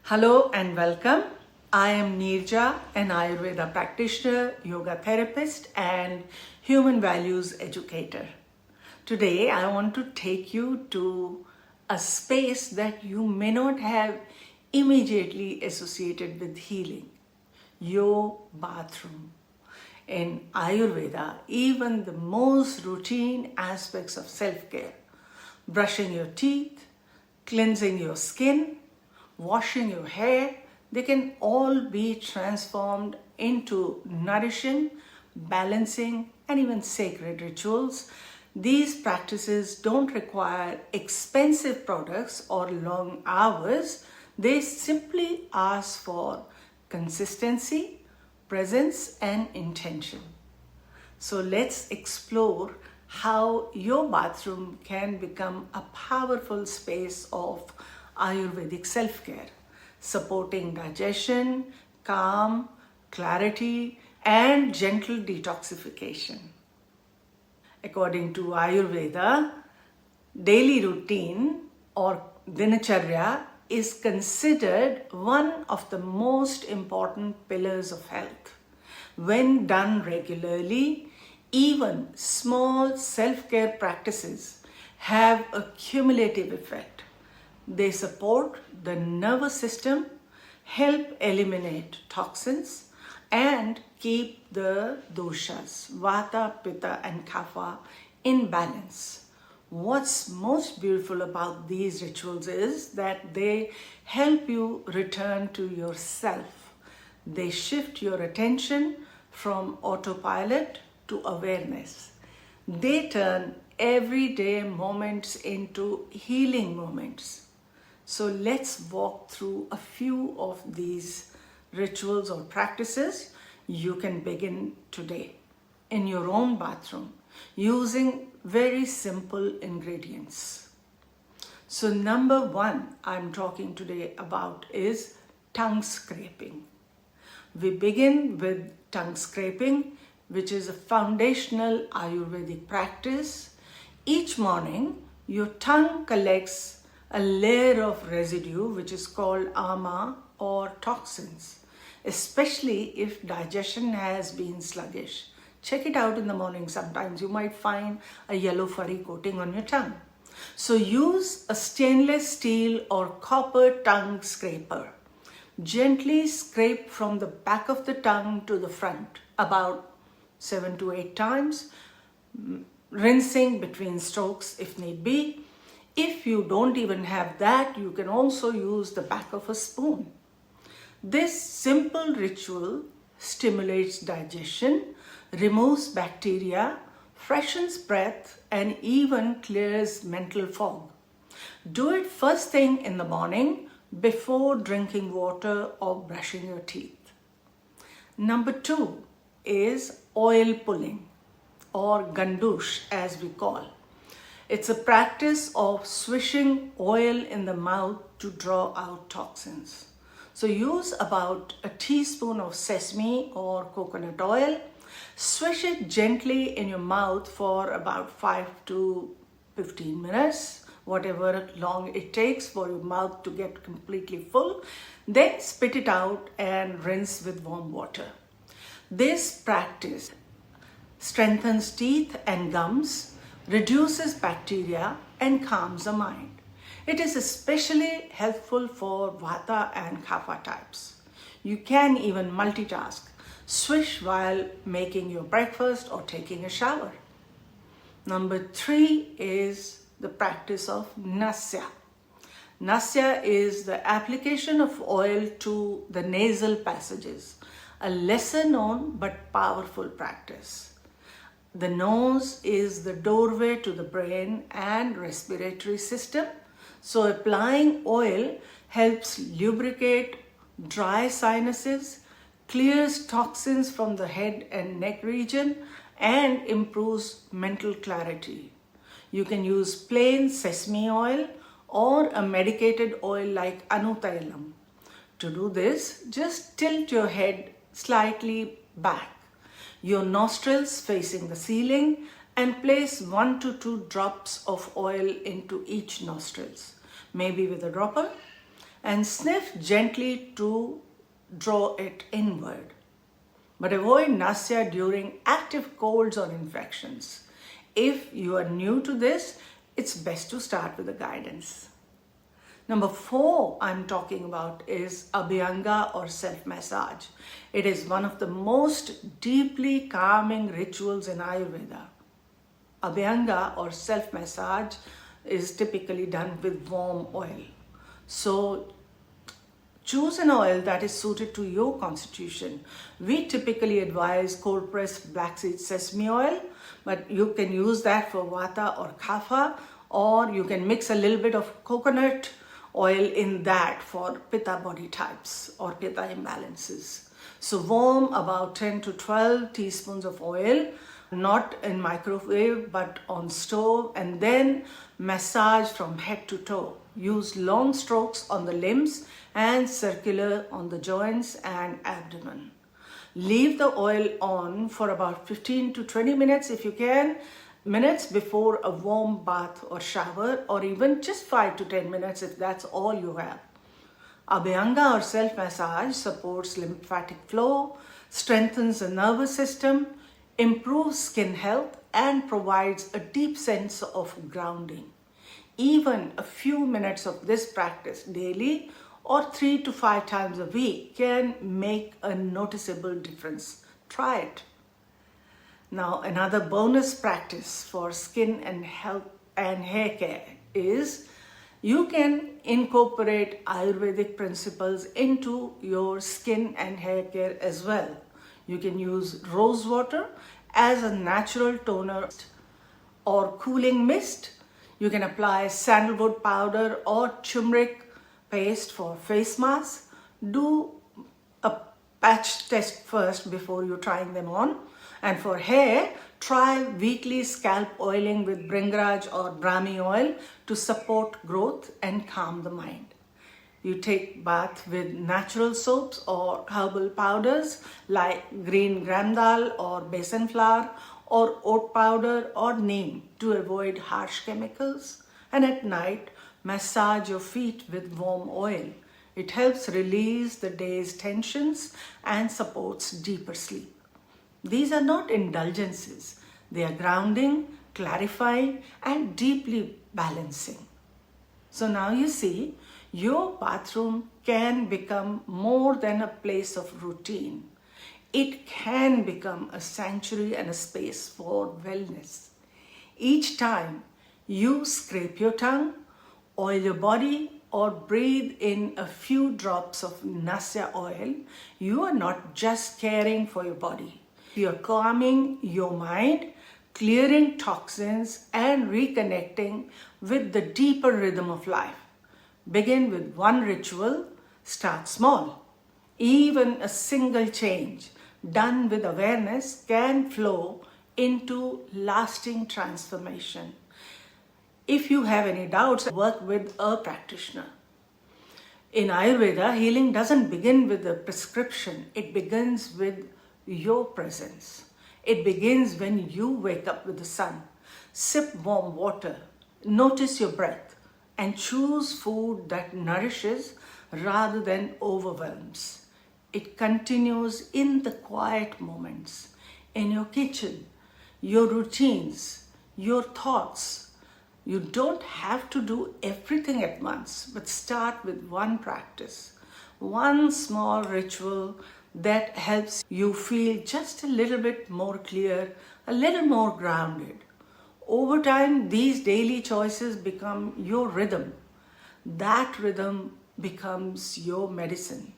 Hello and welcome. I am Nirja, an Ayurveda practitioner, yoga therapist, and human values educator. Today, I want to take you to a space that you may not have immediately associated with healing, your bathroom. In Ayurveda, even the most routine aspects of self-care, brushing your teeth, cleansing your skin, washing your hair, they can all be transformed into nourishing, balancing, and even sacred rituals. These practices don't require expensive products or long hours. They simply ask for consistency, presence, and intention. So let's explore how your bathroom can become a powerful space of Ayurvedic self-care, supporting digestion, calm, clarity, and gentle detoxification. According to Ayurveda, daily routine or dinacharya is considered one of the most important pillars of health. When done regularly, even small self-care practices have a cumulative effect. They support the nervous system, help eliminate toxins, and keep the doshas, vata, pitta, and kapha in balance. What's most beautiful about these rituals is that they help you return to yourself. They shift your attention from autopilot to awareness. They turn everyday moments into healing moments. So let's walk through a few of these rituals or practices. You can begin today in your own bathroom using very simple ingredients. So number one I'm talking today about is tongue scraping. We begin with tongue scraping, which is a foundational Ayurvedic practice. Each morning, your tongue collects a layer of residue, which is called ama or toxins, especially if digestion has been sluggish. Check it out in the morning. Sometimes you might find a yellow furry coating on your tongue. So use a stainless steel or copper tongue scraper. Gently scrape from the back of the tongue to the front, about 7 to 8 times, rinsing between strokes if need be. If you don't even have that, you can also use the back of a spoon. This simple ritual stimulates digestion, removes bacteria, freshens breath, and even clears mental fog. Do it first thing in the morning before drinking water or brushing your teeth. Number 2 is oil pulling, or gandush as we call. It's a practice of swishing oil in the mouth to draw out toxins. So use about a teaspoon of sesame or coconut oil. Swish it gently in your mouth for about 5 to 15 minutes, whatever long it takes for your mouth to get completely full. Then spit it out and rinse with warm water. This practice strengthens teeth and gums, reduces bacteria, and calms the mind. It is especially helpful for vata and kapha types. You can even multitask. Swish while making your breakfast or taking a shower. Number 3 is the practice of Nasya. Nasya is the application of oil to the nasal passages, a lesser known but powerful practice. The nose is the doorway to the brain and respiratory system. So applying oil helps lubricate dry sinuses, clears toxins from the head and neck region, and improves mental clarity. You can use plain sesame oil or a medicated oil like anutailam. To do this, just tilt your head slightly back, your nostrils facing the ceiling, and place 1 to 2 drops of oil into each nostrils, maybe with a dropper. and sniff gently to draw it inward. But avoid Nasya during active colds or infections. If you are new to this, it's best to start with the guidance. Number 4 I'm talking about is Abhyanga or self-massage. It is one of the most deeply calming rituals in Ayurveda. Abhyanga or self-massage is typically done with warm oil. So choose an oil that is suited to your constitution. We typically advise cold pressed blackseed sesame oil, but you can use that for vata or kapha, or you can mix a little bit of coconut oil in that for pitta body types or pitta imbalances. So warm about 10 to 12 teaspoons of oil, not in microwave but on stove, and then massage from head to toe. Use long strokes on the limbs and circular on the joints and abdomen. Leave the oil on for about 15 to 20 minutes if you can, minutes before a warm bath or shower, or even just 5 to 10 minutes if that's all you have. Abhyanga or self-massage supports lymphatic flow, strengthens the nervous system, improves skin health, and provides a deep sense of grounding. Even a few minutes of this practice daily or 3 to 5 times a week can make a noticeable difference. Try it. Now, another bonus practice for skin and health and hair care is you can incorporate Ayurvedic principles into your skin and hair care as well. You can use rose water as a natural toner or cooling mist. You can apply sandalwood powder or turmeric paste for face masks. Do a patch test first before you're trying them on. And for hair, try weekly scalp oiling with Bringraj or Brahmi oil to support growth and calm the mind. You take bath with natural soaps or herbal powders like green gram dal or besan flour or oat powder or neem to avoid harsh chemicals. And at night, massage your feet with warm oil. It helps release the day's tensions and supports deeper sleep. These are not indulgences. They are grounding, clarifying, and deeply balancing. So now you see, your bathroom can become more than a place of routine. It can become a sanctuary and a space for wellness. Each time you scrape your tongue, oil your body, or breathe in a few drops of Nasya oil, you are not just caring for your body. You are calming your mind, clearing toxins, and reconnecting with the deeper rhythm of life. Begin with one ritual, start small. Even a single change done with awareness can flow into lasting transformation. If you have any doubts, work with a practitioner. In Ayurveda, healing doesn't begin with a prescription. It begins with your presence. It begins when you wake up with the sun. Sip warm water, notice your breath, and choose food that nourishes rather than overwhelms. It continues in the quiet moments, in your kitchen, your routines, your thoughts. You don't have to do everything at once, but start with one practice, one small ritual that helps you feel just a little bit more clear, a little more grounded. Over time, these daily choices become your rhythm. That rhythm becomes your medicine.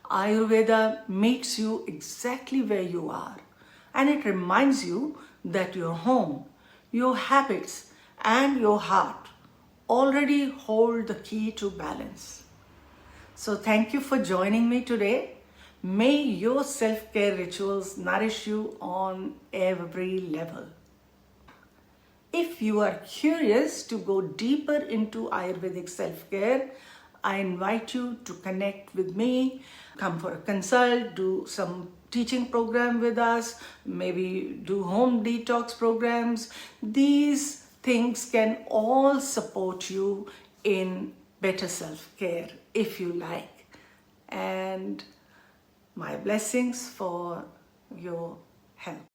Ayurveda meets you exactly where you are, and it reminds you that your home, your habits, and your heart already hold the key to balance. So thank you for joining me today. May your self-care rituals nourish you on every level. If you are curious to go deeper into Ayurvedic self-care, I invite you to connect with me, come for a consult, do some teaching program with us, maybe do home detox programs. These things can all support you in better self-care if you like. And my blessings for your health.